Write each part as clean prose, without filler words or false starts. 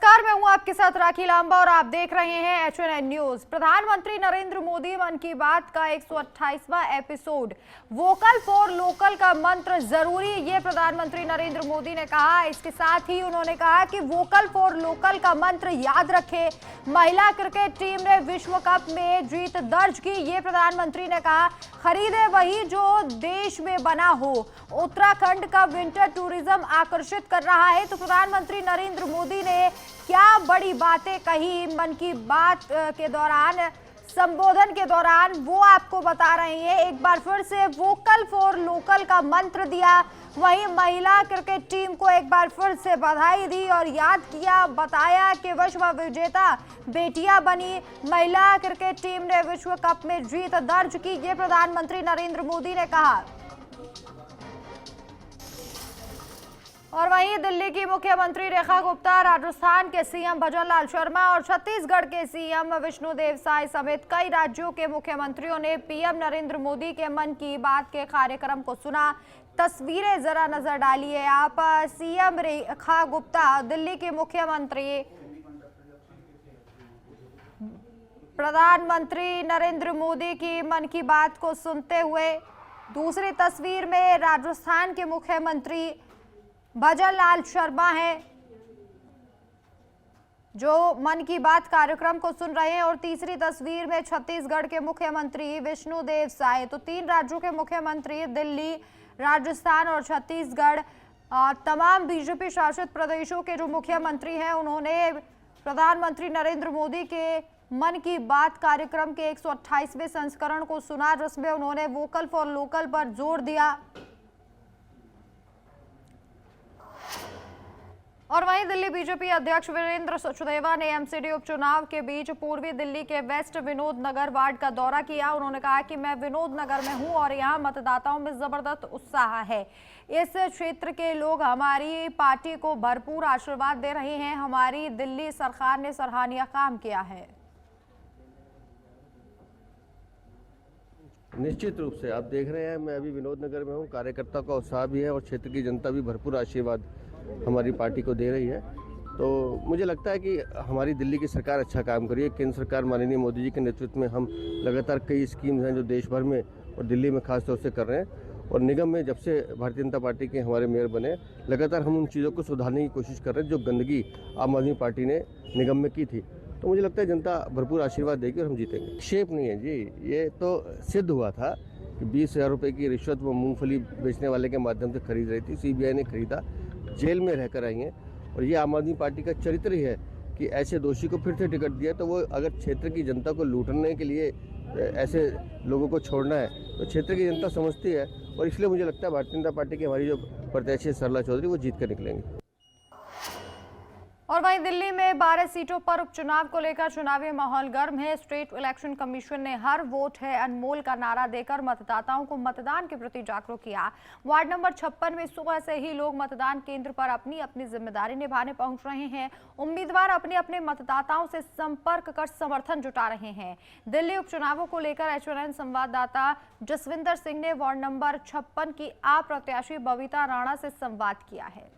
नमस्कार, मैं हूं आपके साथ राखी लांबा और आप देख रहे हैं HNN न्यूज। प्रधानमंत्री नरेंद्र मोदी मन की बात का 128वां एपिसोड। वोकल फॉर लोकल का मंत्र जरूरी, ये प्रधानमंत्री नरेंद्र मोदी ने कहा। इसके साथ ही उन्होंने कहा कि वोकल फॉर लोकल का मंत्र याद रखें। महिला क्रिकेट टीम ने विश्व कप में जीत दर्ज की, ये प्रधानमंत्री ने कहा। खरीदे वही जो देश में बना हो। उत्तराखंड का विंटर टूरिज्म आकर्षित कर रहा है। तो प्रधानमंत्री नरेंद्र मोदी ने क्या बड़ी बातें कही मन की बात के दौरान, संबोधन के दौरान, वो आपको बता रहे हैं। एक बार फिर से वोकल फॉर लोकल का मंत्र दिया, वहीं महिला क्रिकेट टीम को एक बार फिर से बधाई दी और याद किया, बताया कि विश्व विजेता बेटियां बनी। महिला क्रिकेट टीम ने विश्व कप में जीत दर्ज की, ये प्रधानमंत्री नरेंद्र मोदी ने कहा। और वहीं दिल्ली की मुख्यमंत्री रेखा गुप्ता, राजस्थान के सीएम भजनलाल शर्मा और छत्तीसगढ़ के सीएम विष्णुदेव साय समेत कई राज्यों के मुख्यमंत्रियों ने पीएम नरेंद्र मोदी के मन की बात के कार्यक्रम को सुना। तस्वीरें जरा नजर डालिए आप। सीएम रेखा गुप्ता, दिल्ली की मुख्यमंत्री, प्रधानमंत्री नरेंद्र मोदी की मन की बात को सुनते हुए। दूसरी तस्वीर में राजस्थान के मुख्यमंत्री भजनलाल शर्मा हैं, जो मन की बात कार्यक्रम को सुन रहे हैं। और तीसरी तस्वीर में छत्तीसगढ़ के मुख्यमंत्री विष्णुदेव साय। तो तीन राज्यों के मुख्यमंत्री, दिल्ली, राजस्थान और छत्तीसगढ़, तमाम बीजेपी शासित प्रदेशों के जो मुख्यमंत्री हैं, उन्होंने प्रधानमंत्री नरेंद्र मोदी के मन की बात कार्यक्रम के 128वें संस्करण को सुना, जिसमें उन्होंने वोकल फॉर लोकल पर जोर दिया। और वहीं दिल्ली बीजेपी अध्यक्ष वीरेंद्र सचदेवा ने एमसीडी उपचुनाव के बीच पूर्वी दिल्ली के वेस्ट विनोद नगर वार्ड का दौरा किया। उन्होंने कहा कि मैं विनोद नगर में हूं और यहां मतदाताओं में जबरदस्त उत्साह है। इस क्षेत्र के लोग हमारी पार्टी को भरपूर आशीर्वाद दे रहे हैं। हमारी दिल्ली सरकार ने सराहनीय काम किया है। निश्चित रूप से आप देख रहे हैं, मैं अभी विनोद नगर में हूँ। कार्यकर्ता का उत्साह भी है और क्षेत्र की जनता भी भरपूर आशीर्वाद हमारी पार्टी को दे रही है। तो मुझे लगता है कि हमारी दिल्ली की सरकार अच्छा काम कर रही है। केंद्र सरकार माननीय मोदी जी के नेतृत्व में हम लगातार कई स्कीम्स हैं जो देश भर में और दिल्ली में खास तौर से कर रहे हैं। और निगम में जब से भारतीय जनता पार्टी के हमारे मेयर बने, लगातार हम उन चीज़ों को सुधारने की कोशिश कर रहे हैं जो गंदगी आम आदमी पार्टी ने निगम में की थी। तो मुझे लगता है जनता भरपूर आशीर्वाद देगी और हम जीतेंगे। शेप नहीं है जी, ये तो सिद्ध हुआ था कि 20,000 रुपये की रिश्वत वो मूंगफली बेचने वाले के माध्यम से खरीद रही थी। सीबीआई ने खरीदा, जेल में रहकर आई हैं। और ये आम आदमी पार्टी का चरित्र ही है कि ऐसे दोषी को फिर से टिकट दिया, तो वो अगर क्षेत्र की जनता को लूटने के लिए ऐसे लोगों को छोड़ना है तो क्षेत्र की जनता समझती है। और इसलिए मुझे लगता है भारतीय जनता पार्टी की हमारी जो प्रत्याशी सरला चौधरी, वो जीत कर निकलेंगे। और वहीं दिल्ली में 12 सीटों पर उपचुनाव को लेकर चुनावी माहौल गर्म है। स्टेट इलेक्शन कमीशन ने हर वोट है अनमोल का नारा देकर मतदाताओं को मतदान के प्रति जागरूक किया। वार्ड नंबर 56 में सुबह से ही लोग मतदान केंद्र पर अपनी अपनी जिम्मेदारी निभाने पहुंच रहे हैं। उम्मीदवार अपने अपने मतदाताओं से संपर्क कर समर्थन जुटा रहे हैं। दिल्ली उपचुनावों को लेकर HNN संवाददाता जसविंदर सिंह ने वार्ड नंबर 56 की आप प्रत्याशी बबीता राणा से संवाद किया है।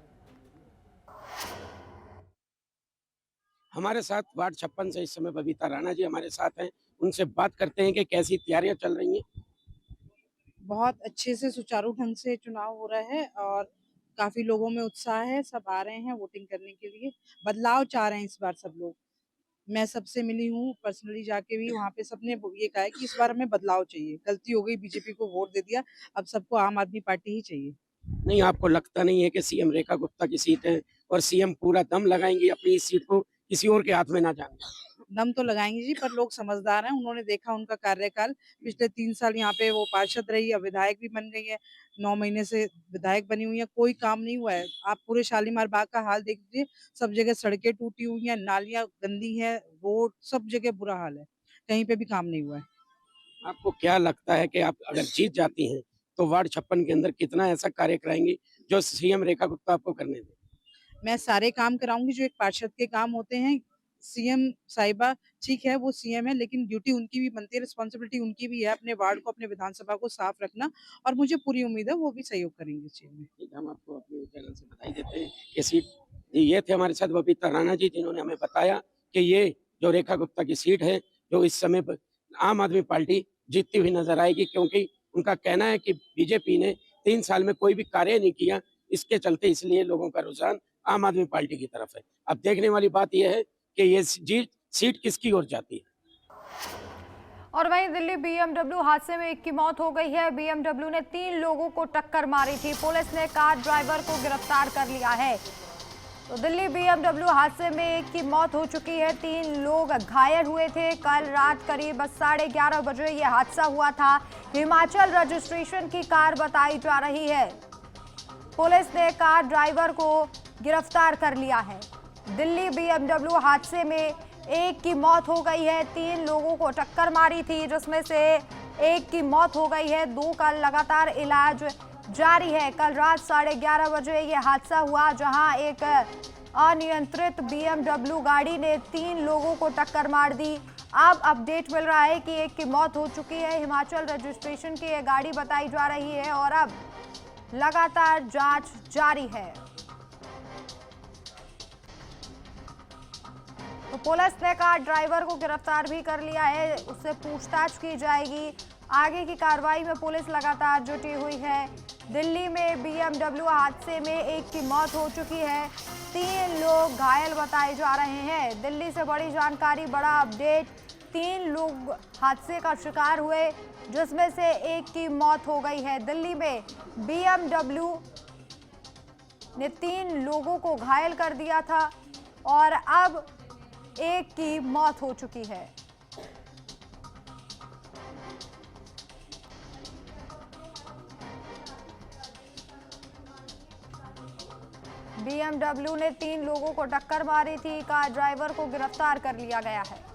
हमारे साथ वार्ड 56 से इस समय बबीता राणा जी हमारे साथ हैं। उनसे बात करते हैं कि कैसी तैयारियां चल रही हैं। बहुत अच्छे से सुचारू ढंग से चुनाव हो रहा है और काफी लोगों में उत्साह है। सब आ रहे हैं वोटिंग करने के लिए। बदलाव चाह रहे हैं इस बार सब लोग। मैं सबसे मिली हूँ पर्सनली जाके भी, वहाँ पे सबने ये कहा है कि इस बार हमें बदलाव चाहिए। गलती हो गई, बीजेपी को वोट दे दिया, अब सबको आम आदमी पार्टी ही चाहिए। नहीं, आपको लगता नहीं है कि सीएम रेखा गुप्ता की सीट है और सीएम पूरा दम लगाएंगे अपनी इस सीट को किसी और के हाथ में ना जाने? दम तो लगाएंगे जी, पर लोग समझदार हैं। उन्होंने देखा उनका कार्यकाल, पिछले 3 साल यहाँ पे वो पार्षद रही, अब विधायक भी बन गई है। 9 महीने से विधायक बनी हुई है, कोई काम नहीं हुआ है। आप पूरे शालीमार बाग का हाल देख लीजिए, सब जगह सड़कें टूटी हुई हैं, नालियाँ गंदी हैं, रोड सब जगह बुरा हाल है, कहीं पे भी काम नहीं हुआ है। आपको क्या लगता है कि आप अगर जीत जाती हैं तो वार्ड 56 के अंदर कितना ऐसा कार्य कराएंगी जो सीएम रेखा गुप्ता आपको करने दें? मैं सारे काम कराऊंगी जो एक पार्षद के काम होते हैं। सीएम साहिबा ठीक है, वो सीएम है, लेकिन ड्यूटी उनकी भी बनती है, रिस्पॉन्सिबिलिटी उनकी भी है अपने वार्ड को, अपने विधानसभा को साफ रखना। और मुझे पूरी उम्मीद है वो भी सहयोग करेंगे इस चीज में। ठीक है, हम आपको अपने चैनल से बधाई देते हैं कि सीट ये थे हमारे साथ बबीता राणा जी, जिन्होंने हमें बताया कि ये जो रेखा गुप्ता की सीट है, जो इस समय पर आम आदमी पार्टी जीतती हुई नजर आएगी, क्योंकि उनका कहना है कि बीजेपी ने 3 साल में कोई भी कार्य नहीं किया, इसके चलते इसलिए लोगों का रुझान आम आदमी पार्टी की तरफ है। अब देखने वाली बात यह है कि ये सीट किसकी ओर जाती है। और वहीं दिल्ली BMW हादसे में एक की मौत हो गई है। BMW ने 3 लोगों को टक्कर मारी थी। पुलिस ने कार ड्राइवर को गिरफ्तार कर लिया है। तो दिल्ली BMW हादसे में एक की मौत हो चुकी है, 3 लोग घायल हुए थे। कल रात करीब 11:30 बजे ये हादसा हुआ था। हिमाचल रजिस्ट्रेशन की कार बताई जा रही है। पुलिस ने कार ड्राइवर को गिरफ्तार कर लिया है। दिल्ली BMW हादसे में एक की मौत हो गई है, 3 लोगों को टक्कर मारी थी, जिसमें से एक की मौत हो गई है, 2 का लगातार इलाज जारी है। कल रात 11:30 बजे ये हादसा हुआ, जहां एक अनियंत्रित BMW गाड़ी ने 3 लोगों को टक्कर मार दी। अब अपडेट मिल रहा है कि एक की मौत हो चुकी है। हिमाचल रजिस्ट्रेशन की ये गाड़ी बताई जा रही है और अब लगातार जांच जारी है। तो पुलिस ने कार ड्राइवर को गिरफ्तार भी कर लिया है, उससे पूछताछ की जाएगी। आगे की कार्रवाई में पुलिस लगातार जुटी हुई है। दिल्ली में BMW हादसे में एक की मौत हो चुकी है, 3 लोग घायल बताए जा रहे हैं। दिल्ली से बड़ी जानकारी, बड़ा अपडेट, 3 लोग हादसे का शिकार हुए, जिसमें से एक की मौत हो गई है। दिल्ली में BMW ने 3 लोगों को घायल कर दिया था और अब एक की मौत हो चुकी है। BMW ने 3 लोगों को टक्कर मारी थी, कार ड्राइवर को गिरफ्तार कर लिया गया है।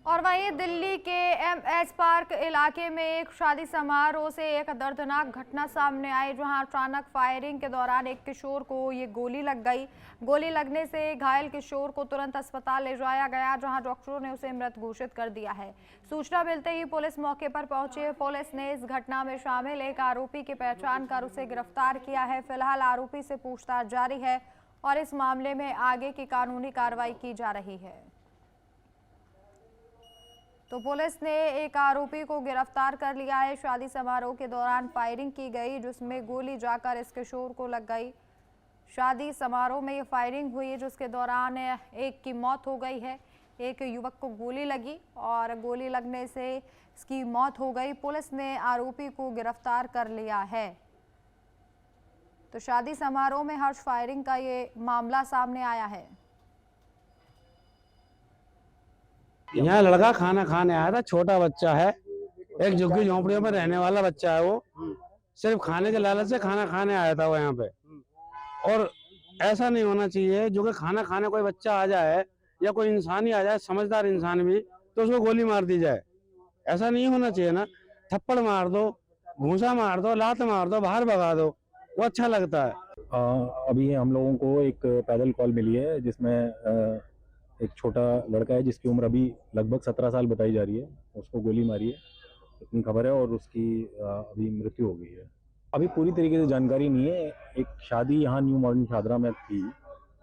और वहीं दिल्ली के MS पार्क इलाके में एक शादी समारोह से एक दर्दनाक घटना सामने आई, जहां अचानक फायरिंग के दौरान एक किशोर को ये गोली लग गई। गोली लगने से घायल किशोर को तुरंत अस्पताल ले जाया गया, जहां डॉक्टरों ने उसे मृत घोषित कर दिया है। सूचना मिलते ही पुलिस मौके पर पहुंची। पुलिस ने इस घटना में शामिल एक आरोपी की पहचान कर उसे गिरफ्तार किया है। फिलहाल आरोपी से पूछताछ जारी है और इस मामले में आगे की कानूनी कार्रवाई की जा रही है। तो पुलिस ने एक आरोपी को गिरफ्तार कर लिया है। शादी समारोह के दौरान फायरिंग की गई, जिसमें गोली जाकर इस किशोर को लग गई। शादी समारोह में ये फायरिंग हुई, जिसके दौरान एक की मौत हो गई है। एक युवक को गोली लगी और गोली लगने से इसकी मौत हो गई। पुलिस ने आरोपी को गिरफ्तार कर लिया है। तो शादी समारोह में हर्ष फायरिंग का ये मामला सामने आया है। यहाँ लड़का खाना खाने आया था, छोटा बच्चा है, एक झुग्गी झोंपड़ियों में रहने वाला बच्चा है। वो सिर्फ खाने के लालच से खाना खाने आया था वो यहाँ पे। और ऐसा नहीं होना चाहिए, जो कि खाना खाने कोई बच्चा आ जाए या कोई इंसान ही आ जाए, समझदार इंसान भी, तो उसको गोली मार दी जाए। ऐसा नहीं होना चाहिए ना। थप्पड़ मार दो, घूंसा मार दो, लात मार दो, बाहर भगा दो, वो अच्छा लगता है। अभी हम लोगों को एक पैदल कॉल मिली है, जिसमें एक छोटा लड़का है जिसकी उम्र अभी लगभग 17 साल बताई जा रही है, उसको गोली मारी है, इतनी खबर है, और उसकी अभी मृत्यु हो गई है। अभी पूरी तरीके से जानकारी नहीं है। एक शादी यहाँ न्यू मॉडर्न शादरा में थी,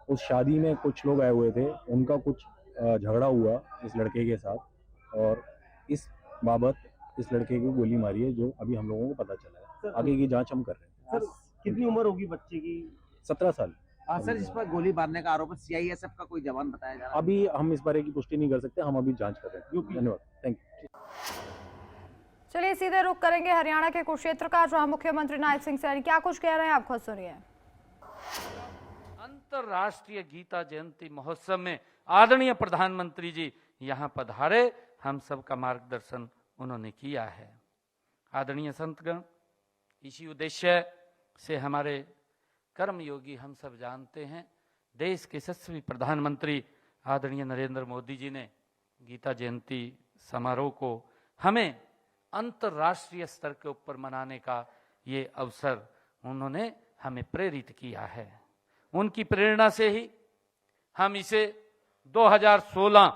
उस शादी में कुछ लोग आए हुए थे, उनका कुछ झगड़ा हुआ इस लड़के के साथ, और इस बाबत इस लड़के को गोली मारी है, जो अभी हम लोगों को पता चला है। आगे की जांच हम कर रहे हैं। कितनी उम्र होगी बच्चे की? 17 साल। सर, जिस पर गोली मारने का आरोप है, CISF का कोई जवान बताया जा रहा है? अभी हम इस बारे की पुष्टि नहीं कर सकते, हम अभी जांच कर रहे हैं। धन्यवाद, थैंक यू। चलिए सीधे रुख करेंगे हरियाणा के कुरुक्षेत्र का, जहां मुख्यमंत्री नायब सिंह सैनी क्या कुछ कह रहे हैं, आप खुद सुनिए। अंतरराष्ट्रीय गीता जयंती महोत्सव में आदरणीय प्रधानमंत्री जी यहाँ पधारे, हम सबका मार्गदर्शन उन्होंने किया है। आदरणीय संतगण, इसी उद्देश्य से हमारे कर्मयोगी हम सब जानते हैं, देश के यशस्वी प्रधानमंत्री आदरणीय नरेंद्र मोदी जी ने गीता जयंती समारोह को हमें अंतर्राष्ट्रीय स्तर के ऊपर मनाने का ये अवसर उन्होंने हमें प्रेरित किया है। उनकी प्रेरणा से ही हम इसे 2016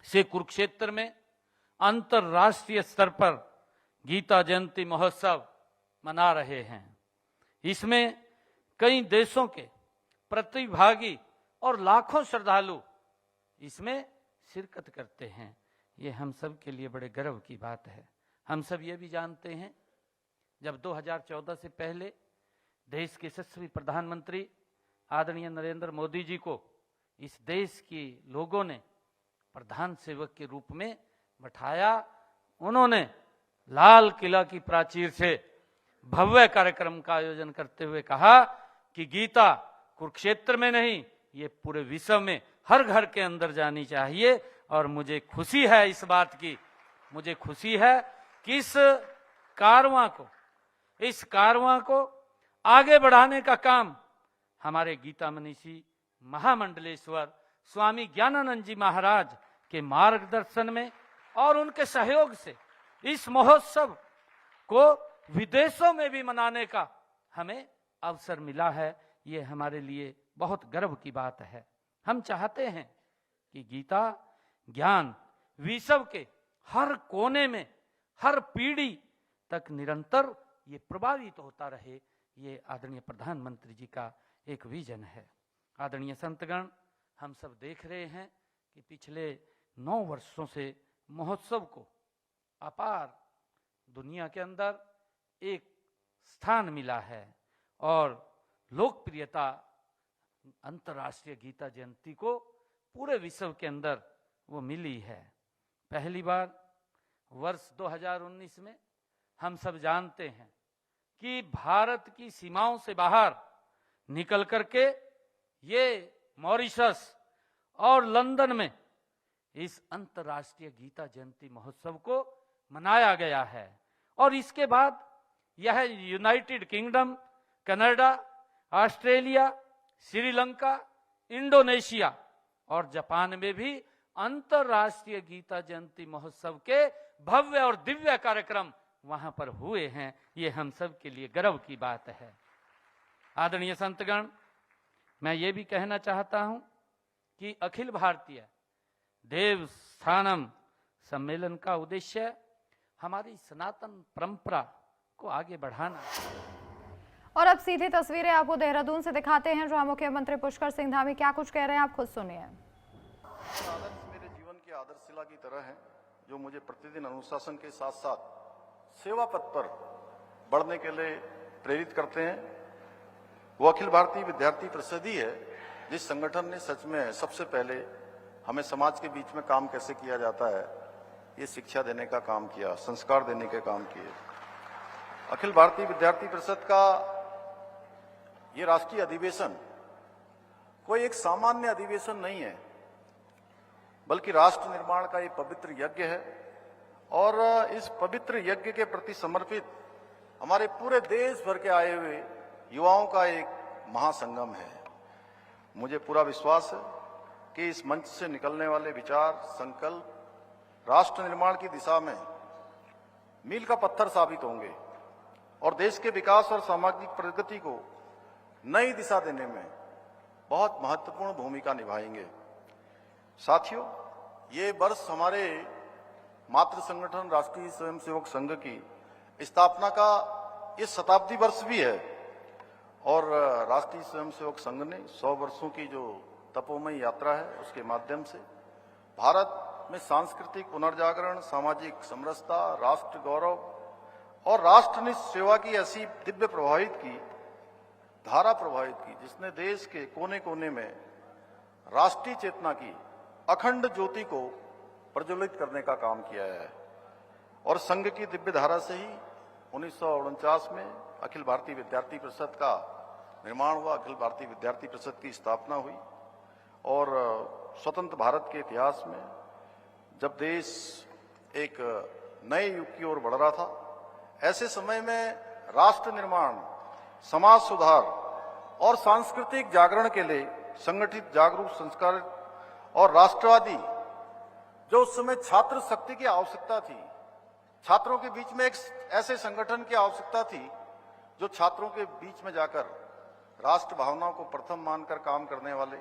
से कुरुक्षेत्र में अंतर्राष्ट्रीय स्तर पर गीता जयंती महोत्सव मना रहे हैं। इसमें कई देशों के प्रतिभागी और लाखों श्रद्धालु इसमें शिरकत करते हैं। ये हम सब के लिए बड़े गर्व की बात है। हम सब ये भी जानते हैं, जब 2014 से पहले देश के यशस्वी प्रधानमंत्री आदरणीय नरेंद्र मोदी जी को इस देश के लोगों ने प्रधान सेवक के रूप में बैठाया, उन्होंने लाल किला की प्राचीर से भव्य कार्यक्रम का आयोजन करते हुए कहा कि गीता कुरुक्षेत्र में नहीं, ये पूरे विश्व में हर घर के अंदर जानी चाहिए। और मुझे खुशी है इस बात की, मुझे खुशी है कि इस कारवां को आगे बढ़ाने का काम हमारे गीता मनीषी महामंडलेश्वर स्वामी ज्ञानानंद जी महाराज के मार्गदर्शन में और उनके सहयोग से इस महोत्सव को विदेशों में भी मनाने का हमें अवसर मिला है। ये हमारे लिए बहुत गर्व की बात है। हम चाहते हैं कि गीता ज्ञान विश्व के हर कोने में, हर पीढ़ी तक निरंतर ये प्रभावित होता रहे। ये आदरणीय प्रधानमंत्री जी का एक विजन है। आदरणीय संतगण, हम सब देख रहे हैं कि पिछले 9 वर्षों से महोत्सव को अपार दुनिया के अंदर एक स्थान मिला है और लोकप्रियता अंतर्राष्ट्रीय गीता जयंती को पूरे विश्व के अंदर वो मिली है। पहली बार वर्ष 2019 में हम सब जानते हैं कि भारत की सीमाओं से बाहर निकल करके ये मॉरिशस और लंदन में इस अंतर्राष्ट्रीय गीता जयंती महोत्सव को मनाया गया है। और इसके बाद यह United kingdom, Canada, Australia, Sri Lanka, Indonesia और जापान में भी अंतर्राष्ट्रीय गीता जयंती महोत्सव के भव्य और दिव्य कार्यक्रम वहां पर हुए हैं। ये हम सब के लिए गर्व की बात है। आदरणीय संतगण, मैं ये भी कहना चाहता हूं कि अखिल भारतीय देव स्थानम सम्मेलन का उद्देश्य हमारी सनातन परंपरा को आगे बढ़ाना। और अब सीधी तस्वीरें आपको देहरादून से दिखाते हैं, जहां मुख्यमंत्री पुष्कर सिंह धामी क्या कुछ कह रहे हैं, आप खुद सुनिए। आदर्श मेरे जीवन की आदर्शशिला की तरह है, जो मुझे प्रतिदिन अनुशासन के साथ साथ सेवा पथ पर बढ़ने के लिए प्रेरित करते हैं। वो अखिल भारतीय विद्यार्थी परिषद ही है जिस संगठन ने सच में सबसे पहले हमें समाज के बीच में काम कैसे किया जाता है ये शिक्षा देने का काम किया, संस्कार देने के काम किए। अखिल भारतीय विद्यार्थी परिषद का ये राष्ट्रीय अधिवेशन कोई एक सामान्य अधिवेशन नहीं है, बल्कि राष्ट्र निर्माण का ये पवित्र यज्ञ है। और इस पवित्र यज्ञ के प्रति समर्पित हमारे पूरे देश भर के आए हुए युवाओं का एक महासंगम है। मुझे पूरा विश्वास है कि इस मंच से निकलने वाले विचार, संकल्प राष्ट्र निर्माण की दिशा में मील का पत्थर साबित होंगे और देश के विकास और सामाजिक प्रगति को नई दिशा देने में बहुत महत्वपूर्ण भूमिका निभाएंगे। साथियों, ये वर्ष हमारे मातृ संगठन राष्ट्रीय स्वयंसेवक संघ की स्थापना का ये शताब्दी वर्ष भी है और राष्ट्रीय स्वयंसेवक संघ ने 100 वर्षों की जो तपोमय यात्रा है उसके माध्यम से भारत में सांस्कृतिक पुनर्जागरण, सामाजिक समरसता, राष्ट्र गौरव और राष्ट्रनिष्ठ सेवा की ऐसी दिव्य धारा प्रवाहित की जिसने देश के कोने कोने में राष्ट्रीय चेतना की अखंड ज्योति को प्रज्वलित करने का काम किया है। और संघ की दिव्य धारा से ही 1949 में अखिल भारतीय विद्यार्थी परिषद का निर्माण हुआ, अखिल भारतीय विद्यार्थी परिषद की स्थापना हुई। और स्वतंत्र भारत के इतिहास में जब देश एक नए युग की ओर बढ़ रहा था, ऐसे समय में राष्ट्र निर्माण, समाज सुधार और सांस्कृतिक जागरण के लिए संगठित, जागरूक, संस्कारित और राष्ट्रवादी जो उस समय छात्र शक्ति की आवश्यकता थी, छात्रों के बीच में एक ऐसे संगठन की आवश्यकता थी जो छात्रों के बीच में जाकर राष्ट्र भावनाओं को प्रथम मानकर काम करने वाले,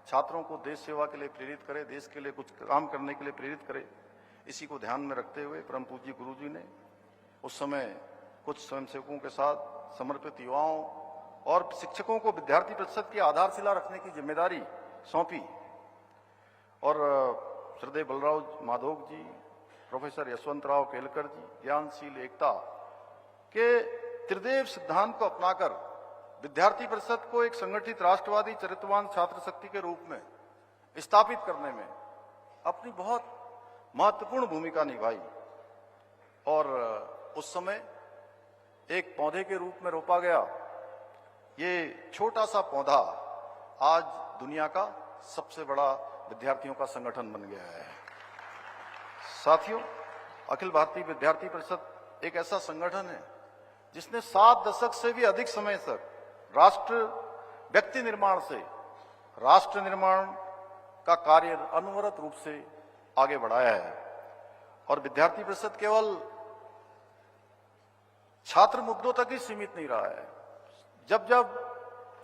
छात्रों को देश सेवा के लिए प्रेरित करे, देश के लिए कुछ काम करने के लिए प्रेरित करे, इसी को ध्यान में रखते हुए परम पूज्य गुरुजी ने उस समय कुछ स्वयंसेवकों के साथ समर्पित युवाओं और शिक्षकों को विद्यार्थी प्रतिशत की आधारशिला रखने की जिम्मेदारी सौंपी। और श्रद्धेय बलराव माधोक जी, प्रोफेसर यशवंतराव केलकर जी ज्ञानशील एकता के त्रिदेव सिद्धांत को अपनाकर विद्यार्थी परिषद को एक संगठित राष्ट्रवादी चरित्रवान छात्र शक्ति के रूप में स्थापित करने में अपनी बहुत महत्वपूर्ण भूमिका निभाई। और उस समय एक पौधे के रूप में रोपा गया ये छोटा सा पौधा आज दुनिया का सबसे बड़ा विद्यार्थियों का संगठन बन गया है। साथियों, अखिल भारतीय विद्यार्थी परिषद एक ऐसा संगठन है जिसने 7 दशक से भी अधिक समय तक राष्ट्र व्यक्ति निर्माण से राष्ट्र निर्माण का कार्य अनवरत रूप से आगे बढ़ाया है। और विद्यार्थी परिषद केवल छात्र मुद्दों तक ही सीमित नहीं रहा है। जब जब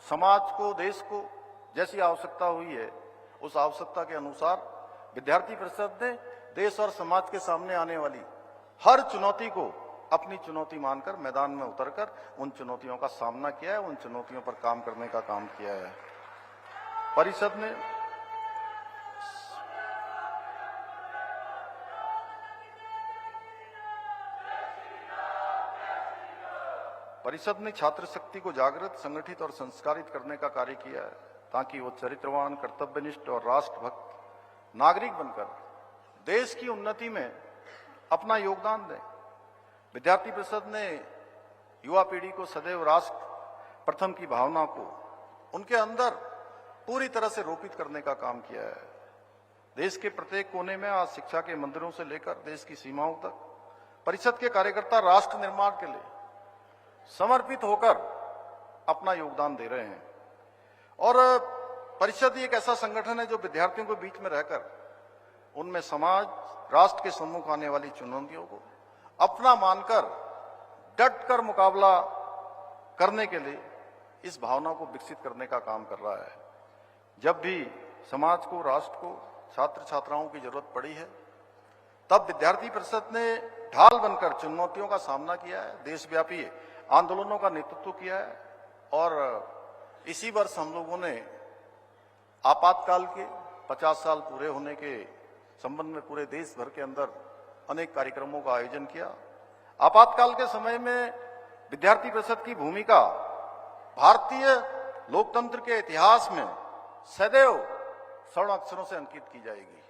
समाज को, देश को जैसी आवश्यकता हुई है, उस आवश्यकता के अनुसार विद्यार्थी परिषद ने देश और समाज के सामने आने वाली हर चुनौती को अपनी चुनौती मानकर मैदान में उतरकर उन चुनौतियों का सामना किया है, उन चुनौतियों पर काम करने का काम किया है। परिषद ने छात्र शक्ति को जागृत, संगठित और संस्कारित करने का कार्य किया है ताकि वो चरित्रवान, कर्तव्यनिष्ठ और राष्ट्रभक्त नागरिक बनकर देश की उन्नति में अपना योगदान दें। विद्यार्थी परिषद ने युवा पीढ़ी को सदैव राष्ट्र प्रथम की भावना को उनके अंदर पूरी तरह से रोपित करने का काम किया है। देश के प्रत्येक कोने में आज शिक्षा के मंदिरों से लेकर देश की सीमाओं तक परिषद के कार्यकर्ता राष्ट्र निर्माण के लिए समर्पित होकर अपना योगदान दे रहे हैं। और परिषद एक ऐसा संगठन है जो विद्यार्थियों के बीच में रहकर उनमें समाज, राष्ट्र के सम्मुख आने वाली चुनौतियों को अपना मानकर डट कर मुकाबला करने के लिए इस भावना को विकसित करने का काम कर रहा है। जब भी समाज को, राष्ट्र को, छात्र छात्राओं की जरूरत पड़ी है, तब विद्यार्थी परिषद ने ढाल बनकर चुनौतियों का सामना किया है, देशव्यापी आंदोलनों का नेतृत्व किया है। और इसी वर्ष हम लोगों ने आपातकाल के 50 साल पूरे होने के संबंध में पूरे देश भर के अंदर अनेक कार्यक्रमों का आयोजन किया। आपातकाल के समय में विद्यार्थी परिषद की भूमिका भारतीय लोकतंत्र के इतिहास में सदैव स्वर्ण अक्षरों से अंकित की जाएगी।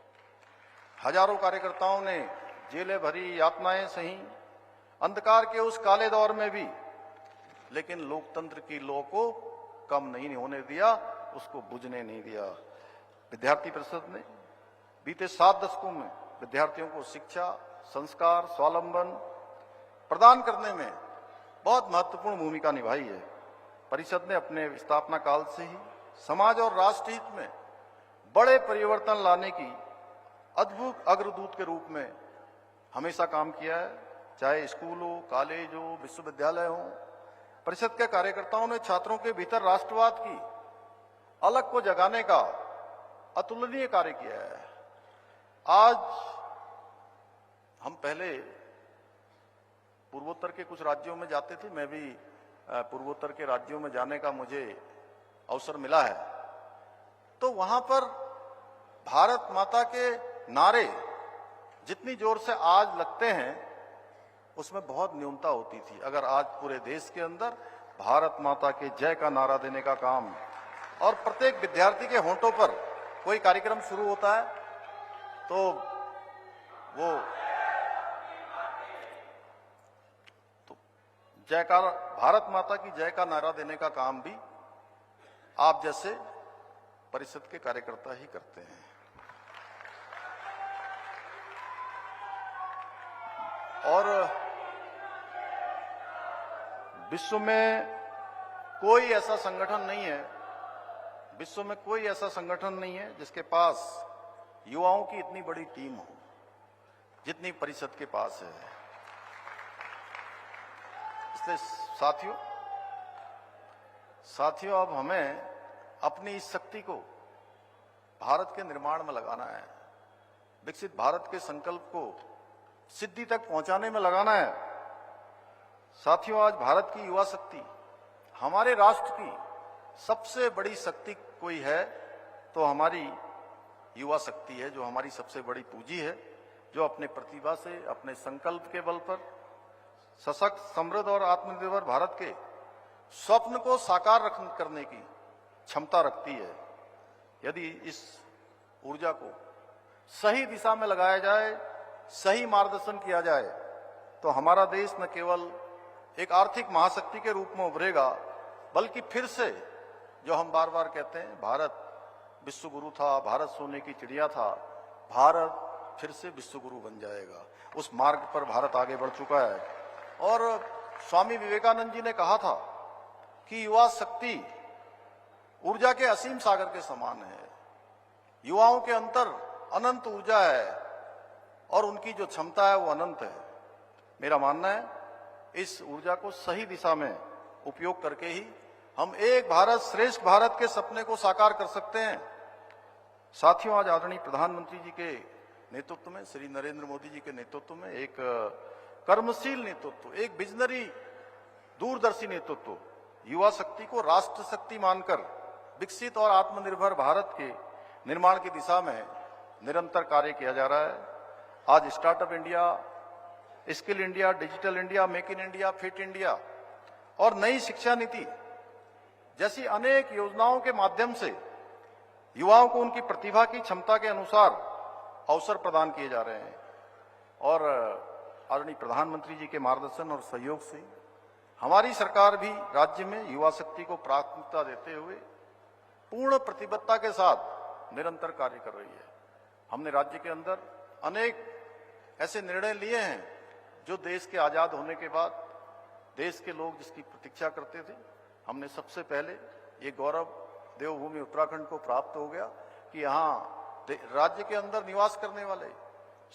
हजारों कार्यकर्ताओं ने जेलें भरी, यातनाएं सही, अंधकार के उस काले दौर में भी, लेकिन लोकतंत्र की लौ को कम नहीं होने दिया, उसको बुझने नहीं दिया। विद्यार्थी परिषद ने बीते 7 दशकों में विद्यार्थियों को शिक्षा, संस्कार, स्वावलंबन प्रदान करने में बहुत महत्वपूर्ण भूमिका निभाई है। परिषद ने अपने स्थापना काल से ही समाज और राष्ट्र हित में बड़े परिवर्तन लाने की अद्भुत अग्रदूत के रूप में हमेशा काम किया है। चाहे स्कूल हो, कॉलेज हो, विश्वविद्यालय हो, परिषद के कार्यकर्ताओं ने छात्रों के भीतर राष्ट्रवाद की अलग को जगाने का अतुलनीय कार्य किया है। आज हम पहले पूर्वोत्तर के कुछ राज्यों में जाते थे, मैं भी पूर्वोत्तर के राज्यों में जाने का मुझे अवसर मिला है, तो वहां पर भारत माता के नारे जितनी जोर से आज लगते हैं उसमें बहुत न्यूनता होती थी। अगर आज पूरे देश के अंदर भारत माता के जय का नारा देने का काम और प्रत्येक विद्यार्थी के होंठों पर कोई कार्यक्रम शुरू होता है तो वो जयकार, भारत माता की जय का नारा देने का काम भी आप जैसे परिषद के कार्यकर्ता ही करते हैं। और विश्व में कोई ऐसा संगठन नहीं है, विश्व में कोई ऐसा संगठन नहीं है जिसके पास युवाओं की इतनी बड़ी टीम हो जितनी परिषद के पास है। इसलिए साथियों, साथियों, अब हमें अपनी इस शक्ति को भारत के निर्माण में लगाना है, विकसित भारत के संकल्प को सिद्धि तक पहुंचाने में लगाना है। साथियों, आज भारत की युवा शक्ति हमारे राष्ट्र की सबसे बड़ी शक्ति कोई है तो हमारी युवा शक्ति है, जो हमारी सबसे बड़ी पूंजी है, जो अपने प्रतिभा से, अपने संकल्प के बल पर सशक्त, समृद्ध और आत्मनिर्भर भारत के स्वप्न को साकार करने की क्षमता रखती है। यदि इस ऊर्जा को सही दिशा में लगाया जाए, सही मार्गदर्शन किया जाए, तो हमारा देश न केवल एक आर्थिक महाशक्ति के रूप में उभरेगा, बल्कि फिर से जो हम बार बार कहते हैं, भारत विश्व गुरु था, भारत सोने की चिड़िया था, भारत फिर से विश्व गुरु बन जाएगा। उस मार्ग पर भारत आगे बढ़ चुका है। और स्वामी विवेकानंद जी ने कहा था कि युवा शक्ति ऊर्जा के असीम सागर के समान है। युवाओं के अंतर अनंत ऊर्जा है और उनकी जो क्षमता है वो अनंत है। मेरा मानना है इस ऊर्जा को सही दिशा में उपयोग करके ही हम एक भारत श्रेष्ठ भारत के सपने को साकार कर सकते हैं। साथियों, आज आदरणीय प्रधानमंत्री जी के नेतृत्व में, श्री नरेंद्र मोदी जी के नेतृत्व में एक कर्मशील नेतृत्व, एक विजनरी दूरदर्शी नेतृत्व, युवा शक्ति को राष्ट्र शक्ति मानकर विकसित और आत्मनिर्भर भारत के निर्माण की दिशा में निरंतर कार्य किया जा रहा है। आज startup India, skill India, digital India, make in India, fit India और नई शिक्षा नीति जैसी अनेक योजनाओं के माध्यम से युवाओं को उनकी प्रतिभा की क्षमता के अनुसार अवसर प्रदान किए जा रहे हैं। और आदरणीय प्रधानमंत्री जी के मार्गदर्शन और सहयोग से हमारी सरकार भी राज्य में युवा शक्ति को प्राथमिकता देते हुए पूर्ण प्रतिबद्धता के साथ निरंतर कार्य कर रही है। हमने राज्य के अंदर अनेक ऐसे निर्णय लिए हैं जो देश के आजाद होने के बाद देश के लोग जिसकी प्रतीक्षा करते थे। हमने सबसे पहले ये गौरव देवभूमि उत्तराखंड को प्राप्त हो गया कि यहाँ राज्य के अंदर निवास करने वाले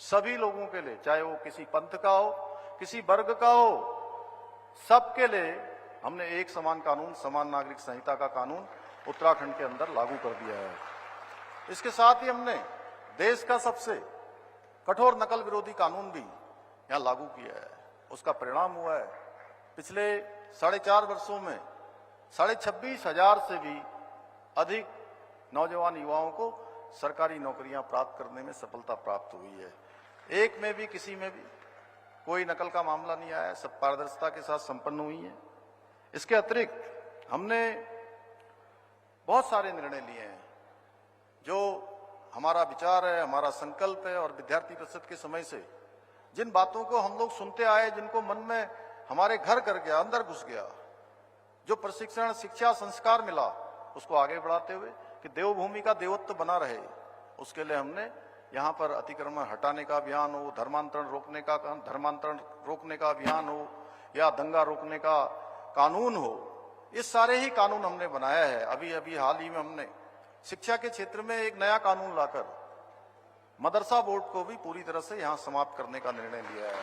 सभी लोगों के लिए, चाहे वो किसी पंथ का हो, किसी वर्ग का हो, सबके लिए हमने एक समान कानून, समान नागरिक संहिता का कानून उत्तराखंड के अंदर लागू कर दिया है। इसके साथ ही हमने देश का सबसे कठोर नकल विरोधी कानून भी यहाँ लागू किया है। उसका परिणाम हुआ है पिछले 4.5 वर्षों में 26,500 से भी अधिक नौजवान युवाओं को सरकारी नौकरियां प्राप्त करने में सफलता प्राप्त हुई है। एक में भी, किसी में भी कोई नकल का मामला नहीं आया, सब पारदर्शिता के साथ संपन्न हुई है। इसके अतिरिक्त हमने बहुत सारे निर्णय लिए हैं जो हमारा विचार है, हमारा संकल्प है। और विद्यार्थी परिषद के समय से जिन बातों को हम लोग सुनते आए, जिनको मन में हमारे घर कर गया, अंदर घुस गया, जो प्रशिक्षण, शिक्षा, संस्कार मिला, उसको आगे बढ़ाते हुए कि देवभूमि का देवत्व बना रहे, उसके लिए हमने यहाँ पर अतिक्रमण हटाने का अभियान हो, धर्मांतरण रोकने का अभियान हो या दंगा रोकने का कानून हो, ये सारे ही कानून हमने बनाया है। अभी हाल ही में हमने शिक्षा के क्षेत्र में एक नया कानून लाकर मदरसा बोर्ड को भी पूरी तरह से यहाँ समाप्त करने का निर्णय लिया है।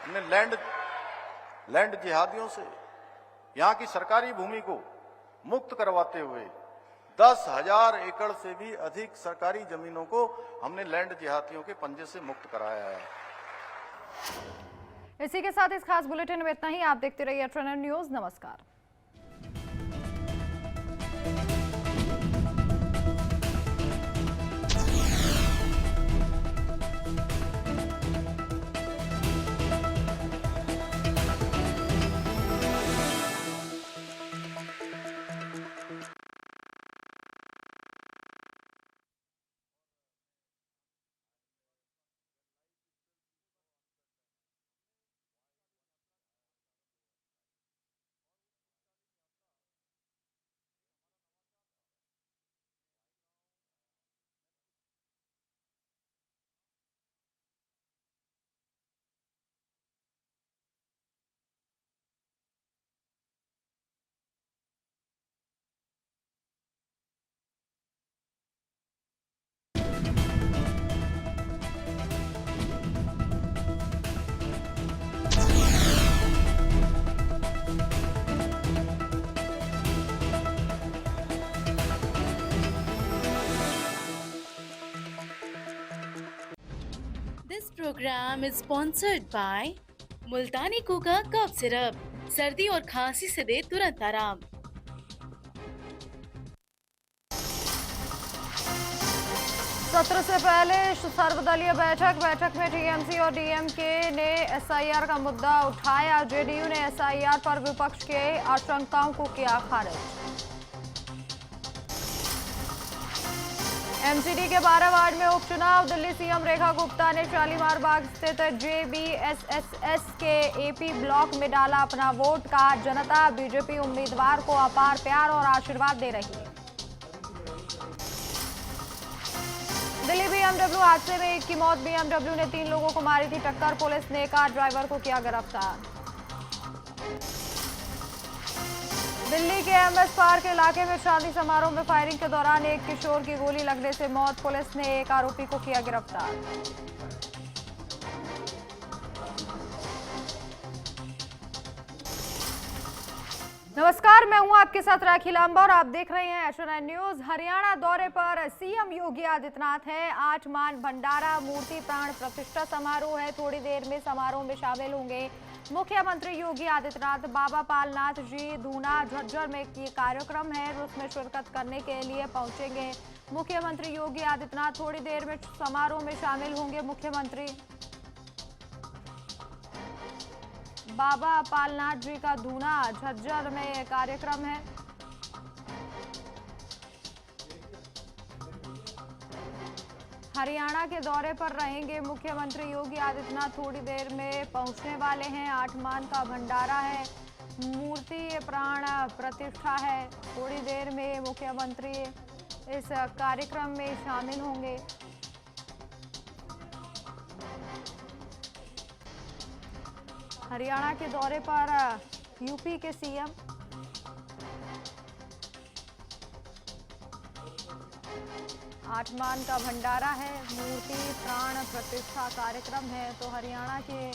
हमने लैंड जिहादियों से यहाँ की सरकारी भूमि को मुक्त करवाते हुए 10,000 एकड़ से भी अधिक सरकारी जमीनों को हमने लैंड जिहादियों के पंजे से मुक्त कराया है। इसी के साथ इस खास बुलेटिन में इतना ही। आप देखते रहिए ट्रेनर न्यूज। नमस्कार। Programme is sponsored by Multani कुका कफ सिरप, सर्दी और खांसी से दे तुरंत आराम। सत्र से पहले सर्वदलीय बैठक में टीएमसी और डीएमके ने एसआईआर का मुद्दा उठाया। जेडीयू ने एसआईआर पर विपक्ष के आशंकाओं को किया खारिज। एमसीडी के 12 वार्ड में उपचुनाव। दिल्ली सीएम रेखा गुप्ता ने शालीमार बाग स्थित जेबीएसएसएस के एपी ब्लॉक में डाला अपना वोट। कहा, जनता बीजेपी उम्मीदवार को अपार प्यार और आशीर्वाद दे रही है। दिल्ली बीएमडब्ल्यू हादसे में एक की मौत। बीएमडब्ल्यू ने 3 लोगों को मारी थी टक्कर। पुलिस ने कार ड्राइवर को किया गिरफ्तार। दिल्ली के एमएस पार्क इलाके में शादी समारोह में फायरिंग के दौरान एक किशोर की गोली लगने से मौत। पुलिस ने एक आरोपी को किया गिरफ्तार। नमस्कार, मैं हूं आपके साथ राखी लांबा और आप देख रहे हैं एचएनआई न्यूज। हरियाणा दौरे पर सीएम योगी आदित्यनाथ हैं। 8 मान भंडारा मूर्ति प्राण प्रतिष्ठा समारोह है। थोड़ी देर में समारोह में शामिल होंगे मुख्यमंत्री योगी आदित्यनाथ। बाबा पालनाथ जी धूना झज्जर में ये कार्यक्रम है, उसमें शिरकत करने के लिए पहुंचेंगे मुख्यमंत्री योगी आदित्यनाथ। थोड़ी देर में समारोह में शामिल होंगे मुख्यमंत्री। बाबा पालनाथ जी का धूना झज्जर में कार्यक्रम है। हरियाणा के दौरे पर रहेंगे मुख्यमंत्री योगी आदित्यनाथ। थोड़ी देर में पहुंचने वाले हैं। 8 मान का भंडारा है, मूर्ति प्राण प्रतिष्ठा है। थोड़ी देर में मुख्यमंत्री इस कार्यक्रम में शामिल होंगे। हरियाणा के दौरे पर यूपी के सीएम। आठमान का भंडारा है, मूर्ति प्राण प्रतिष्ठा कार्यक्रम है। तो हरियाणा के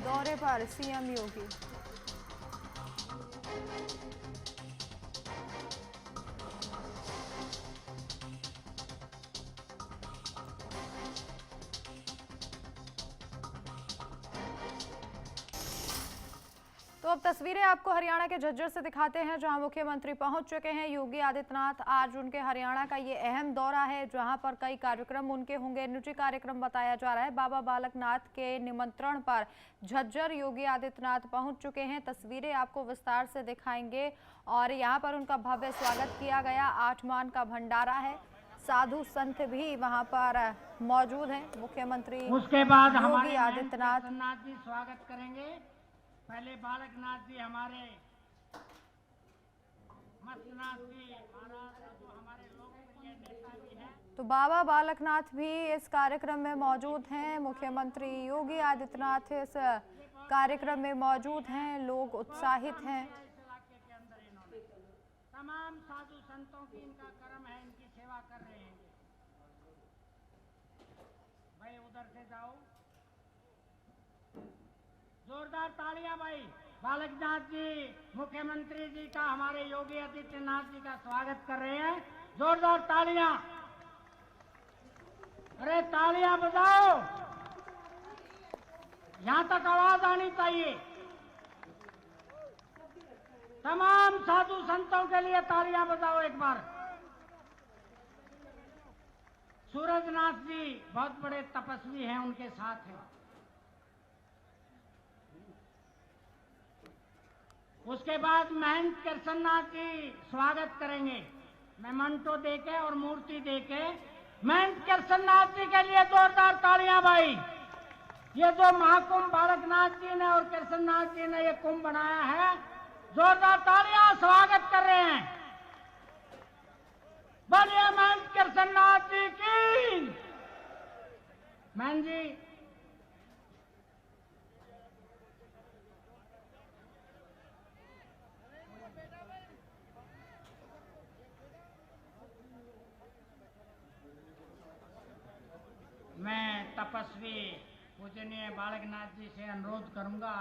दौरे पर सीएम योगी। तो अब तस्वीरें आपको हरियाणा के झज्जर से दिखाते हैं, जहां मुख्यमंत्री पहुंच चुके हैं योगी आदित्यनाथ। आज उनके हरियाणा का ये अहम दौरा है, जहां पर कई कार्यक्रम उनके होंगे। निजी कार्यक्रम बताया जा रहा है। बाबा बालकनाथ के निमंत्रण पर झज्जर योगी आदित्यनाथ पहुंच चुके हैं। तस्वीरें आपको विस्तार से दिखाएंगे और यहाँ पर उनका भव्य स्वागत किया गया। 8 मान का भंडारा है, साधु संत भी वहाँ पर मौजूद हैं। मुख्यमंत्री उसके बाद योगी आदित्यनाथ जी स्वागत करेंगे। पहले बालकनाथ जी हमारे मस्तनाथ जी महाराज जो हमारे लोकप्रिय नेता भी हैं। तो बाबा बालकनाथ भी इस कार्यक्रम में मौजूद हैं। मुख्यमंत्री योगी आदित्यनाथ इस कार्यक्रम में मौजूद हैं। लोग उत्साहित हैं। इस इलाके के अंदर इन्होंने तमाम साधु संतों की इनका कर्म है, इनकी सेवा कर रहे हैं। भाई उधर से जाओ, जोरदार तालियां भाई। बालकनाथ जी मुख्यमंत्री जी का, हमारे योगी आदित्यनाथ जी का स्वागत कर रहे हैं। जोरदार तालियां, अरे तालियां बजाओ, यहां तक आवाज आनी चाहिए। तमाम साधु संतों के लिए तालियां बजाओ एक बार। सूरजनाथ जी बहुत बड़े तपस्वी हैं, उनके साथ हैं। उसके बाद महंत कृष्णनाथ जी स्वागत करेंगे, मेमेंटो देके और मूर्ति देके। महंत कृष्णनाथ जी के लिए जोरदार तालियां भाई। ये जो महाकुंभ बालकनाथ जी ने और कृष्णनाथ जी ने ये कुंभ बनाया है, जोरदार तालियां, स्वागत कर रहे हैं। बोलिए महंत कृष्णनाथ जी की। महंत जी मैं तपस्वी पूजनीय बालकनाथ जी से अनुरोध करूंगा,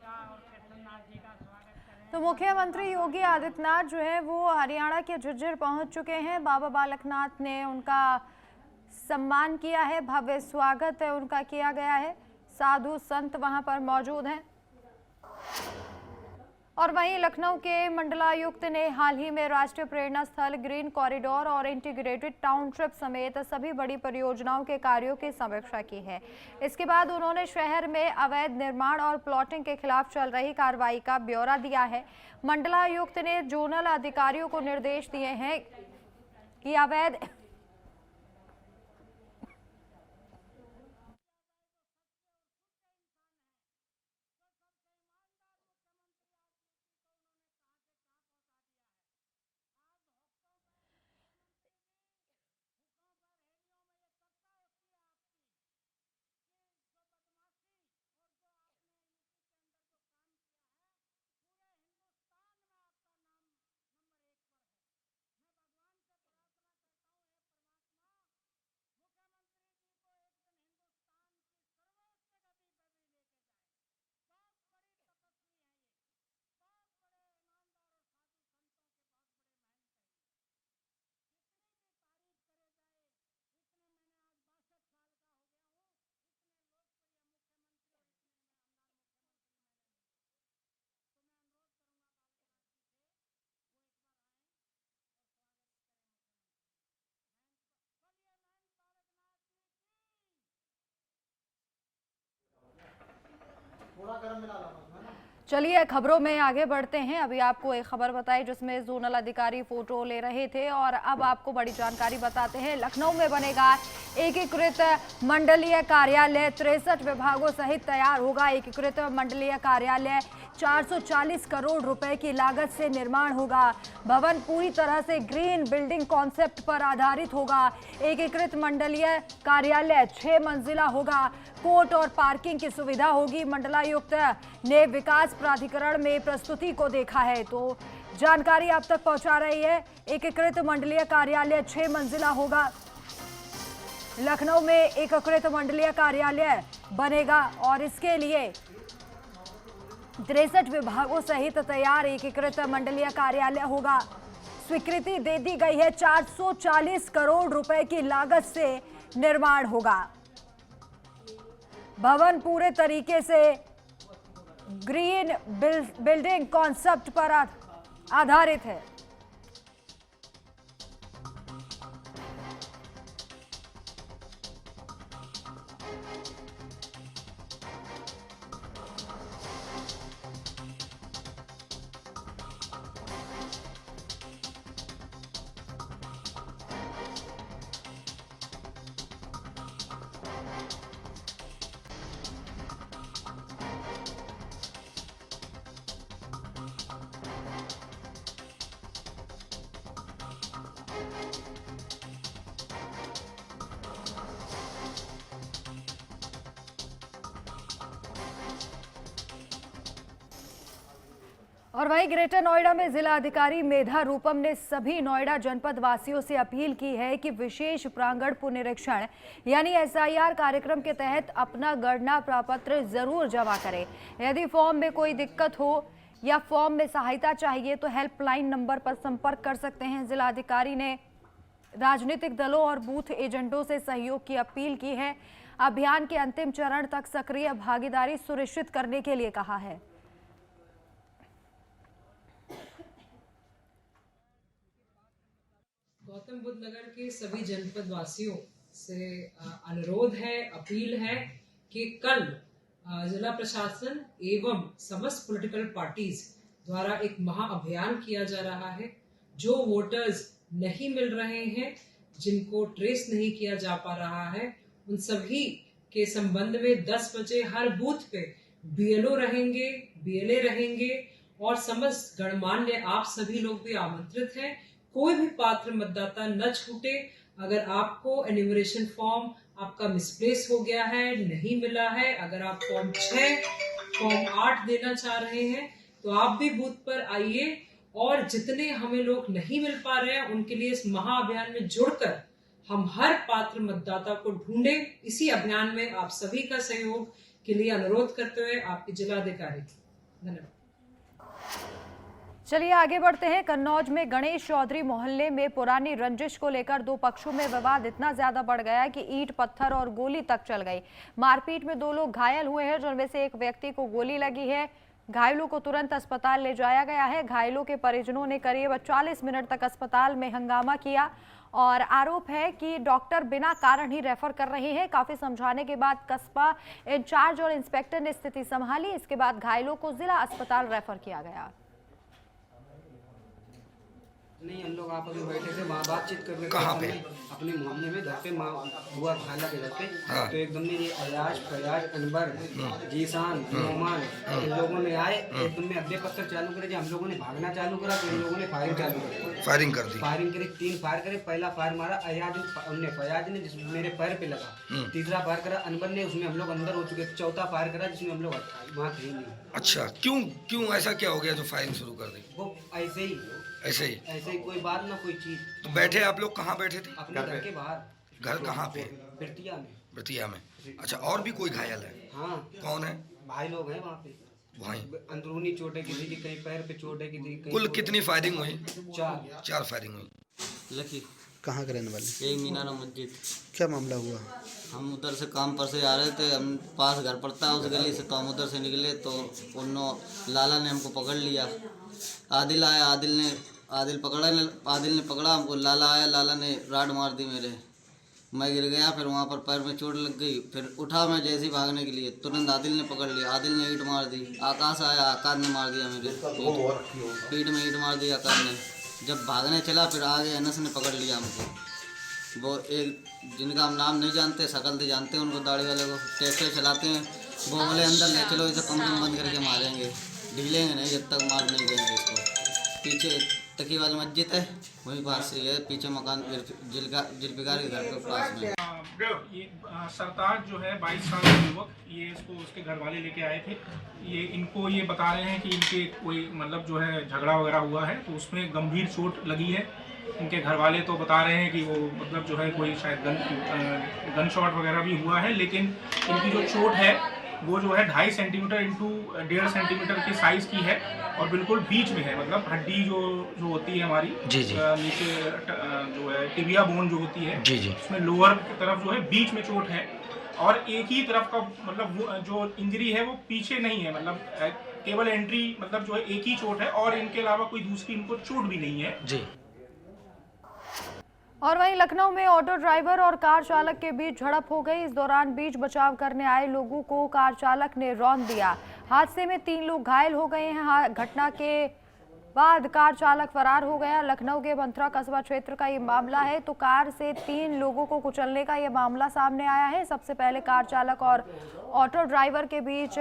का और कृष्णनाथ जी का स्वागत करें। तो मुख्यमंत्री योगी आदित्यनाथ जो है वो हरियाणा के झज्जर पहुंच चुके हैं। बाबा बालकनाथ ने उनका सम्मान किया है, भव्य स्वागत है उनका किया गया है। साधु संत वहां पर मौजूद हैं। और वहीं लखनऊ के मंडलायुक्त ने हाल ही में राष्ट्रीय प्रेरणा स्थल, ग्रीन कॉरिडोर और इंटीग्रेटेड टाउनशिप समेत सभी बड़ी परियोजनाओं के कार्यों की समीक्षा की है। इसके बाद उन्होंने शहर में अवैध निर्माण और प्लॉटिंग के खिलाफ चल रही कार्रवाई का ब्यौरा दिया है। मंडलायुक्त ने जोनल अधिकारियों को निर्देश दिए हैं कि अवैध चलिए खबरों में आगे बढ़ते हैं। अभी आपको एक खबर बताई जिसमें जोनल अधिकारी फोटो ले रहे थे और अब आपको बड़ी जानकारी बताते हैं। लखनऊ में बनेगा एकीकृत मंडलीय कार्यालय, 63 विभागों सहित तैयार होगा एकीकृत मंडलीय कार्यालय। 440 करोड़ रुपए की लागत से निर्माण होगा। भवन पूरी तरह से ग्रीन बिल्डिंग कॉन्सेप्ट पर आधारित होगा। एकीकृत मंडलीय कार्यालय 6 मंजिला होगा। कोर्ट और पार्किंग की सुविधा होगी। मंडलायुक्त ने विकास प्राधिकरण में प्रस्तुति को देखा है तो जानकारी आप तक पहुंचा रही है। एकीकृत मंडलीय कार्यालय 6 मंजिला होगा। लखनऊ में एकीकृत मंडलीय कार्यालय बनेगा और इसके लिए 63 विभागों सहित तैयार एकीकृत मंडलीय कार्यालय होगा। स्वीकृति दे दी गई है। 440 करोड़ रुपए की लागत से निर्माण होगा। भवन पूरे तरीके से ग्रीन बिल्डिंग कॉन्सेप्ट पर आधारित है। और वहीं ग्रेटर नोएडा में जिला अधिकारी मेधा रूपम ने सभी नोएडा जनपद वासियों से अपील की है कि विशेष प्रांगण पुनरीक्षण यानी एसआईआर कार्यक्रम के तहत अपना गणना प्रपत्र जरूर जमा करें। यदि फॉर्म में कोई दिक्कत हो या फॉर्म में सहायता चाहिए तो हेल्पलाइन नंबर पर संपर्क कर सकते हैं। जिला अधिकारी ने राजनीतिक दलों और बूथ एजेंटों से सहयोग की अपील की है। अभियान के अंतिम चरण तक सक्रिय भागीदारी सुनिश्चित करने के लिए कहा है। गौतम बुद्ध नगर के सभी जनपद वासियों से अनुरोध है, अपील है कि कल जिला प्रशासन एवं समस्त पॉलिटिकल पार्टीज द्वारा एक महाअभियान किया जा रहा है। जो वोटर्स नहीं मिल रहे हैं, जिनको ट्रेस नहीं किया जा पा रहा है, उन सभी के संबंध में 10 बजे हर बूथ पे बीएलओ रहेंगे, बीएलए रहेंगे और समस्त गणमान्य आप सभी लोग भी आमंत्रित हैं। कोई भी पात्र मतदाता न छूटे। अगर आपको एन्यूमरेशन फॉर्म आपका मिसप्लेस हो गया है, नहीं मिला है, अगर आप फॉर्म 6, फॉर्म 8 देना चाह रहे हैं तो आप भी बूथ पर आइए और जितने हमें लोग नहीं मिल पा रहे हैं उनके लिए इस महाअभियान में जुड़कर हम हर पात्र मतदाता को ढूंढें। इसी अभियान में आप सभी का सहयोग के लिए अनुरोध करते हुए आपके जिलाधिकारी। धन्यवाद। चलिए आगे बढ़ते हैं। कन्नौज में गणेश चौधरी मोहल्ले में पुरानी रंजिश को लेकर दो पक्षों में विवाद इतना ज्यादा बढ़ गया कि ईंट पत्थर और गोली तक चल गई। मारपीट में 2 लोग घायल हुए हैं, जिनमें से एक व्यक्ति को गोली लगी है। घायलों को तुरंत अस्पताल ले जाया गया है। घायलों के परिजनों ने करीब 40 मिनट तक अस्पताल में हंगामा किया और आरोप है कि डॉक्टर बिना कारण ही रेफर कर रहे हैं। काफी समझाने के बाद कस्बा इंचार्ज और इंस्पेक्टर ने स्थिति संभाली। इसके बाद घायलों को जिला अस्पताल रेफर किया गया। नहीं, हम लोग आपस में बैठे थे, वहाँ बातचीत कर रहे थे। कहाँ पे? अपने मोहल्ले में, घर पे हुआ खाला के घर पे। हाँ। तो एकदम में ये अयाज, फयाज, अनवर, जीसान, नोमान इन लोगों ने आए, एकदम में अड्डे पत्थर चालू करे। हम लोगों ने भागना चालू करा तो इन लोगों ने फायरिंग चालू करी। फायरिंग कर दी। फायरिंग करी, 3 फायर करे। पहला फायर मारा फयाज ने, जिसमें मेरे पैर पे लगा। तीसरा फायर करा अनवर ने, उसमें हम लोग अंदर हो चुके। चौथा फायर करा जिसमें हम लोग वहाँ थे नहीं। अच्छा, क्यों ऐसा क्या हो गया जो फायरिंग शुरू कर दी? वो ऐसे ही कोई बात ना कोई चीज। तो बैठे आप लोग कहाँ बैठे थे? अपने घर के बाहर। घर कहाँ पे? बिरतिया में। अच्छा, और भी कोई घायल है? हाँ। कौन है? भाई लोग हैं वहाँ पे। वहीं अंदरूनी चोट है किसी की, कहीं पैर पे चोट है किसी की। कुल कितनी फायरिंग हुई? 4 फायरिंग हुई। लकी कहाँ के रहने वाले? एक मीनारा मस्जिद। क्या मामला हुआ? हम उधर से काम पर से आ रहे थे, हम पास घर पड़ता है उस गली से, तो हम उधर से निकले तो लाला ने हमको पकड़ लिया। आदिल आया, आदिल ने पकड़ा हमको। लाला आया, लाला ने राड मार दी मेरे। मैं गिर गया, फिर वहाँ पर पैर में चोट लग गई। फिर उठा मैं जैसे ही भागने के लिए, तुरंत आदिल ने पकड़ लिया। आदिल ने ईंट मार दी। आकाश आया, आकाश ने मार दिया मेरे पीठ में ईंट मार दिया आकाश ने। जब भागने चला फिर आगे अनस ने पकड़ लिया हमको। वो एक जिनका हम नाम नहीं जानते, शकल से जानते हैं उनको, दाढ़ी वाले को, ट्रैक्टर चलाते हैं। वो बोले अंदर ले चलो, इसे कमरे में बंद करके मारेंगे, ढीलेंगे नहीं जब तक मार नहीं देंगे इसको। पीछे तकी वाली मस्जिद है, वहीं पास से है, पीछे मकान जुल्फिकार के घर के पास में। ये सरताज जो है 22 साल का युवक, ये इसको उसके घर वाले लेके आए थे। इनको ये बता रहे हैं कि इनके कोई मतलब जो है झगड़ा वगैरह हुआ है, तो उसमें गंभीर चोट लगी है। इनके घर वाले तो बता रहे हैं कि वो मतलब जो है कोई शायद गन शॉट वगैरह भी हुआ है, लेकिन इनकी जो चोट है वो जो है 2.5 सेंटीमीटर इंटू 1.5 सेंटीमीटर की साइज की है और बिल्कुल बीच में है। मतलब हड्डी जो होती है हमारी नीचे जो है टिबिया बोन जो होती है, उसमें लोअर की तरफ जो है बीच में चोट है। और एक ही तरफ का मतलब जो इंजरी है वो पीछे नहीं है, मतलब केवल एंट्री मतलब जो है एक ही चोट है और इनके अलावा कोई दूसरी इनको चोट भी नहीं है जी। और वहीं लखनऊ में ऑटो ड्राइवर और कार चालक के बीच झड़प हो गई। इस दौरान बीच बचाव करने आए लोगों को कार चालक ने रौंद दिया। हादसे में 3 लोग घायल हो गए हैं। घटना के बाद कार चालक फरार हो गया। लखनऊ के मंथरा कस्बा क्षेत्र का ये मामला है। तो कार से 3 लोगों को कुचलने का ये मामला सामने आया है। सबसे पहले कार चालक और ऑटो ड्राइवर के बीच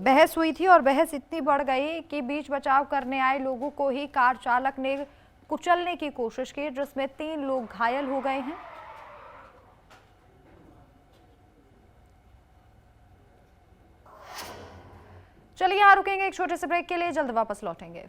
बहस हुई थी और बहस इतनी बढ़ गई कि बीच बचाव करने आए लोगों को ही कार चालक ने कुचलने की कोशिश की, जिसमें 3 लोग घायल हो गए हैं। चलिए यहाँ रुकेंगे एक छोटे से ब्रेक के लिए, जल्द वापस लौटेंगे।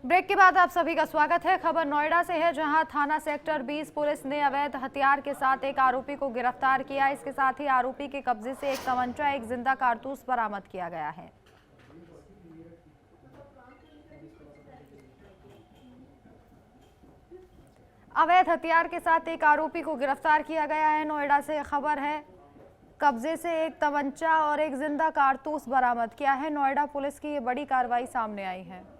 ब्रेक के बाद आप सभी का स्वागत है। खबर नोएडा से है, जहां थाना सेक्टर 20 पुलिस ने अवैध हथियार के साथ एक आरोपी को गिरफ्तार किया। इसके साथ ही आरोपी के कब्जे से एक तमंचा, एक जिंदा कारतूस बरामद किया गया है। अवैध हथियार के साथ एक आरोपी को गिरफ्तार किया गया है। नोएडा से खबर है, कब्जे से एक तमंचा और एक जिंदा कारतूस बरामद किया है। नोएडा पुलिस की ये बड़ी कार्रवाई सामने आई है।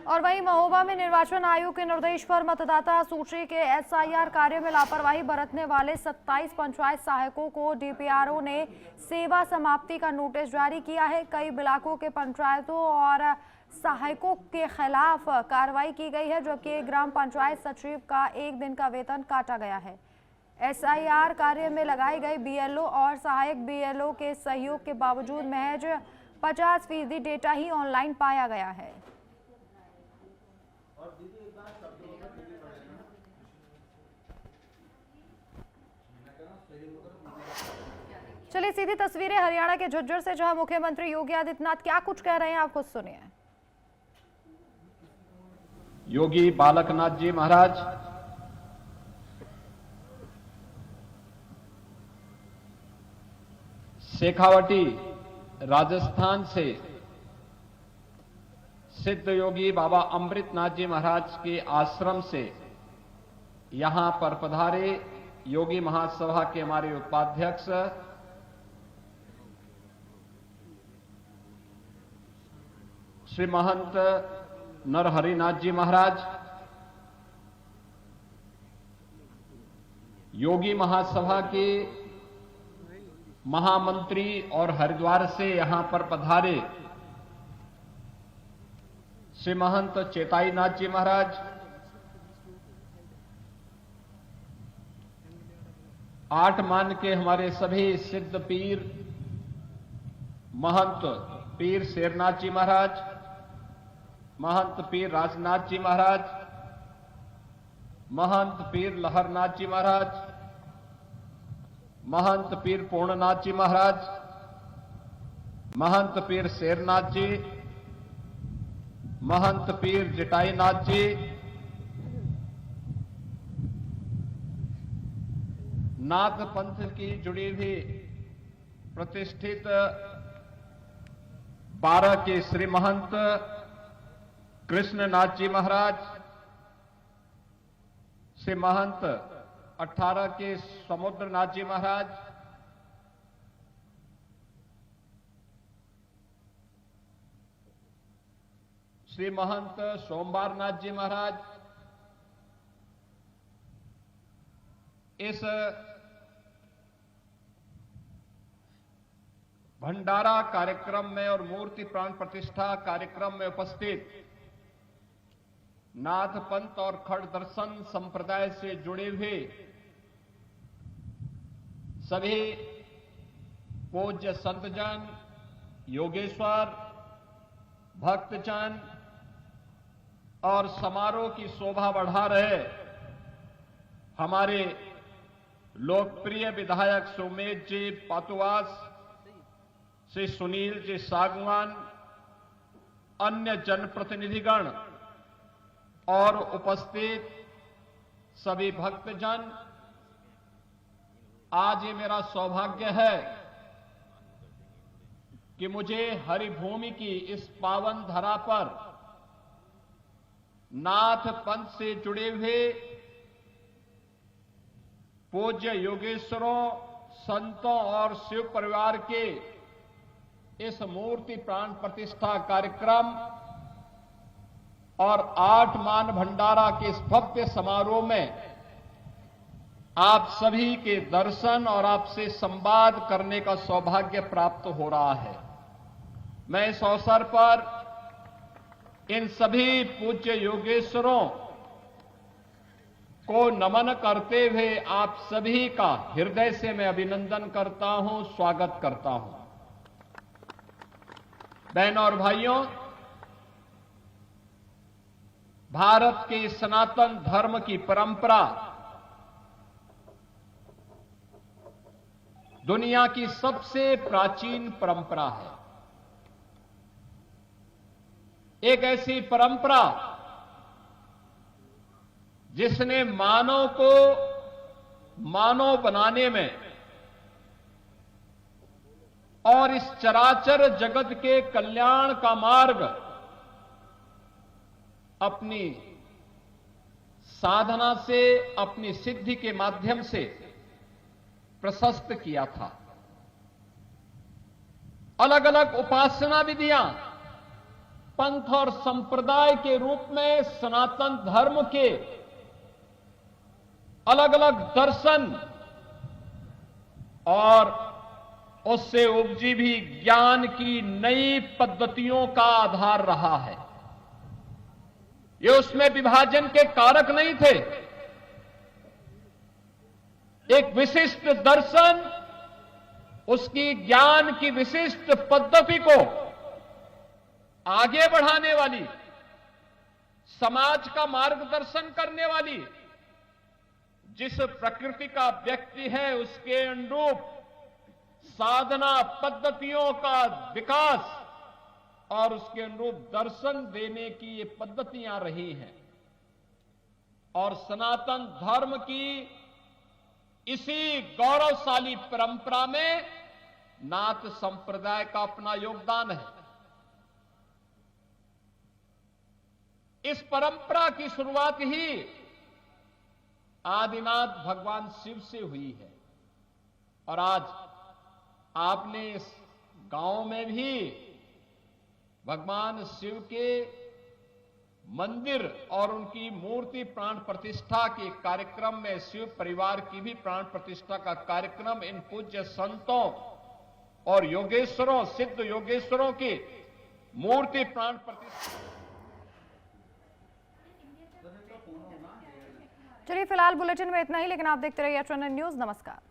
और वहीं महोबा में निर्वाचन आयोग के निर्देश पर मतदाता सूची के SIR कार्य में लापरवाही बरतने वाले 27 पंचायत सहायकों को DPRO ने सेवा समाप्ति का नोटिस जारी किया है। कई ब्लॉकों के पंचायतों और सहायकों के खिलाफ कार्रवाई की गई है, जबकि ग्राम पंचायत सचिव का 1 दिन का वेतन काटा गया है। SIR कार्य में लगाई गई BLO और सहायक BLO के सहयोग के बावजूद महज 50% डेटा ही ऑनलाइन पाया गया है। चलिए सीधी तस्वीरें हरियाणा के झज्जर से, जहां मुख्यमंत्री योगी आदित्यनाथ क्या कुछ कह रहे हैं, आप खुद सुनिए। योगी बालकनाथ जी महाराज शेखावटी राजस्थान से सिद्ध योगी बाबा अमृतनाथ जी महाराज के आश्रम से यहां पर पधारे योगी महासभा के हमारे उपाध्यक्ष श्री महंत नरहरिनाथ जी महाराज, योगी महासभा के महामंत्री और हरिद्वार से यहां पर पधारे श्री महंत चेताईनाथ जी महाराज, 8 मान के हमारे सभी सिद्ध पीर महंत पीर शेरनाथ जी महाराज, महंत पीर राजनाथ जी महाराज, महंत पीर लहरनाथ जी महाराज, महंत पीर पूर्णनाथ जी महाराज, महंत पीर शेरनाथ जी, महंत पीर जटाईनाथ जी, नाथ पंथ की जुड़ी हुई प्रतिष्ठित 12 के श्री महंत कृष्णनाथ जी महाराज, श्री महंत 18 के समुद्रनाथ जी महाराज, श्री महंत सोमवारनाथ जी महाराज, इस भंडारा कार्यक्रम में और मूर्ति प्राण प्रतिष्ठा कार्यक्रम में उपस्थित नाथ पंथ और खड़ दर्शन संप्रदाय से जुड़े हुए सभी पूज्य संतजन, योगेश्वर, भक्तजन और समारोह की शोभा बढ़ा रहे हमारे लोकप्रिय विधायक सुमेध जी पातुवास, श्री सुनील जी सागवान, अन्य जनप्रतिनिधिगण और उपस्थित सभी भक्तजन, आज ये मेरा सौभाग्य है कि मुझे हरिभूमि की इस पावन धरा पर नाथ पंथ से जुड़े हुए पूज्य योगेश्वरों, संतों और शिव परिवार के इस मूर्ति प्राण प्रतिष्ठा कार्यक्रम और 8 मान भंडारा के इस भव्य समारोह में आप सभी के दर्शन और आपसे संवाद करने का सौभाग्य प्राप्त हो रहा है। मैं इस अवसर पर इन सभी पूज्य योगेश्वरों को नमन करते हुए आप सभी का हृदय से मैं अभिनंदन करता हूं, स्वागत करता हूं। बहनों और भाइयों, भारत के सनातन धर्म की परंपरा दुनिया की सबसे प्राचीन परंपरा है। एक ऐसी परंपरा जिसने मानव को मानव बनाने में और इस चराचर जगत के कल्याण का मार्ग अपनी साधना से, अपनी सिद्धि के माध्यम से प्रशस्त किया था। अलग अलग उपासना विधियां पंथ और संप्रदाय के रूप में सनातन धर्म के अलग अलग दर्शन और उससे उपजी भी ज्ञान की नई पद्धतियों का आधार रहा है। ये उसमें विभाजन के कारक नहीं थे। एक विशिष्ट दर्शन, उसकी ज्ञान की विशिष्ट पद्धति को आगे बढ़ाने वाली, समाज का मार्गदर्शन करने वाली, जिस प्रकृति का व्यक्ति है उसके अनुरूप साधना पद्धतियों का विकास और उसके अनुरूप दर्शन देने की ये पद्धतियां रही हैं। और सनातन धर्म की इसी गौरवशाली परंपरा में नाथ संप्रदाय का अपना योगदान है। इस परंपरा की शुरुआत ही आदिनाथ भगवान शिव से हुई है। और आज आपने इस गांव में भी भगवान शिव के मंदिर और उनकी मूर्ति प्राण प्रतिष्ठा के कार्यक्रम में शिव परिवार की भी प्राण प्रतिष्ठा का कार्यक्रम इन पूज्य संतों और योगेश्वरों, सिद्ध योगेश्वरों की मूर्ति प्राण प्रतिष्ठा। चलिए फिलहाल बुलेटिन में इतना ही, लेकिन आप देखते रहिए HNN न्यूज। नमस्कार।